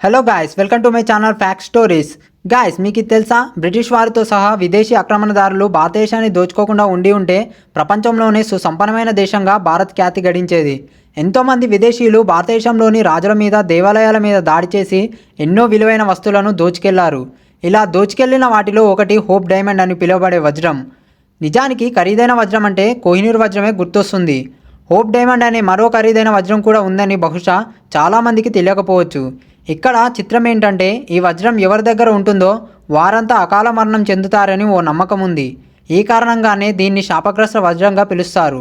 Hello guys, welcome to my channel fact stories. Guys, మీకు ఇది తెలుసా? బ్రిటిష్ వారితో సహా విదేశీ ఆక్రమణదారులు భారతదేశాన్ని దోచుకోకుండా ఉంటే ప్రపంచంలోనే సుసంపన్నమైన దేశంగా భారత్ ఖ్యాతి గడించేది. ఎంతోమంది విదేశీయులు భారతదేశంలోని రాజుల మీద, దేవాలయాల మీద దాడి చేసి ఎన్నో విలువైన వస్తువులను దోచుకెళ్లారు. ఇలా దోచుకెళ్లిన వాటిలో ఒకటి హోప్ డైమండ్ అని పిలువబడే వజ్రం. నిజానికి ఖరీదైన వజ్రం అంటే కోహినూర్ వజ్రమే గుర్తొస్తుంది. హోప్ డైమండ్ అనే మరో ఖరీదైన వజ్రం కూడా ఉందని బహుశా చాలామందికి తెలియకపోవచ్చు. ఇక్కడ చిత్రం ఏంటంటే, ఈ వజ్రం ఎవరి దగ్గర ఉంటుందో వారంతా అకాల మరణం చెందుతారని ఓ నమ్మకం ఉంది. ఈ కారణంగానే దీన్ని శాపగ్రస్త వజ్రంగా పిలుస్తారు.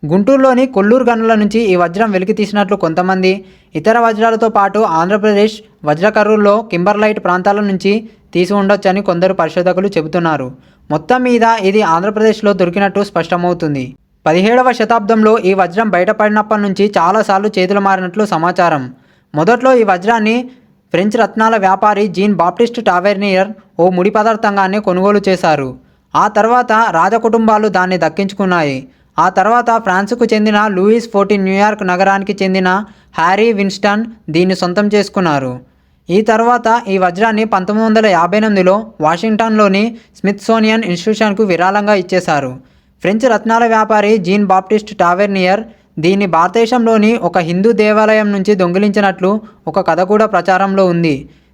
గుంటూరులోని కొల్లూరు గనుల నుంచి ఈ వజ్రం వెలికి తీసినట్లు కొంతమంది, ఇతర వజ్రాలతో పాటు ఆంధ్రప్రదేశ్ వజ్రకర్రూల్లో కింబర్లైట్ ప్రాంతాల నుంచి తీసి ఉండొచ్చని కొందరు పరిశోధకులు చెబుతున్నారు. మొత్తం మీద ఇది ఆంధ్రప్రదేశ్లో దొరికినట్టు స్పష్టమవుతుంది. 17వ శతాబ్దంలో ఈ వజ్రం బయటపడినప్పటి నుంచి చాలాసార్లు చేతులు మారినట్లు సమాచారం. మొదట్లో ఈ వజ్రాన్ని ఫ్రెంచ్ రత్నాల వ్యాపారి జీన్ బాప్టిస్ట్ టావెర్నియర్ ఓ ముడి పదార్థంగానే కొనుగోలు చేశారు. ఆ తర్వాత రాజకుటుంబాలు దాన్ని దక్కించుకున్నాయి. ఆ తర్వాత ఫ్రాన్స్కు చెందిన లూయిస్ 14 న్యూయార్క్ నగరానికి చెందిన హ్యారీ విన్స్టన్ దీన్ని సొంతం చేసుకున్నారు. ఈ తర్వాత ఈ వజ్రాన్ని 1958లో వాషింగ్టన్లోని స్మిత్సోనియన్ ఇన్స్టిట్యూషన్కు విరాళంగా ఇచ్చేశారు. ఫ్రెంచ్ రత్నాల వ్యాపారి జీన్ బాప్టిస్ట్ టావెర్నియర్ దీన్ని భారతదేశంలోని ఒక హిందూ దేవాలయం నుంచి దొంగిలించినట్లు ఒక కథ కూడా ప్రచారంలో ఉంది.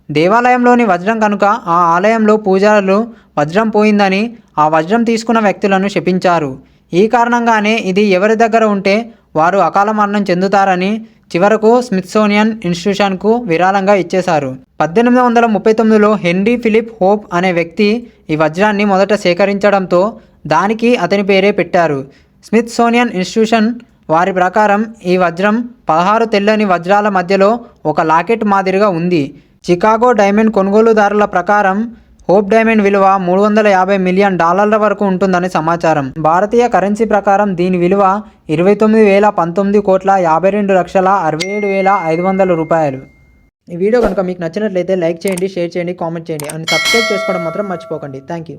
దేవాలయంలోని వజ్రం కనుక ఆ ఆలయంలో పూజారులు వజ్రం పోయిందని ఆ వజ్రం తీసుకున్న వ్యక్తులను శపించారు. ఈ కారణంగానే ఇది ఎవరి దగ్గర ఉంటే వారు అకాల మరణం చెందుతారని చివరకు స్మిత్సోనియన్ ఇన్స్టిట్యూషన్కు విరాళంగా ఇచ్చేశారు. 1839లో హెన్రీ ఫిలిప్ హోప్ అనే వ్యక్తి ఈ వజ్రాన్ని మొదట సేకరించడంతో దానికి అతని పేరే పెట్టారు. స్మిత్సోనియన్ ఇన్స్టిట్యూషన్ వారి ప్రకారం ఈ వజ్రం 16 తెల్లని వజ్రాల మధ్యలో ఒక లాకెట్ మాదిరిగా ఉంది. చికాగో డైమండ్ కొనుగోలుదారుల ప్రకారం హోప్ డైమండ్ విలువ $350 మిలియన్ వరకు ఉంటుందని సమాచారం. భారతీయ కరెన్సీ ప్రకారం దీని విలువ 29,019,52,67,500 రూపాయలు. ఈ వీడియో కనుక మీకు నచ్చినట్లయితే లైక్ చేయండి, షేర్ చేయండి, కామెంట్ చేయండి అండ్ సబ్స్క్రైబ్ చేసుకోవడం మాత్రం మర్చిపోకండి. Thank you.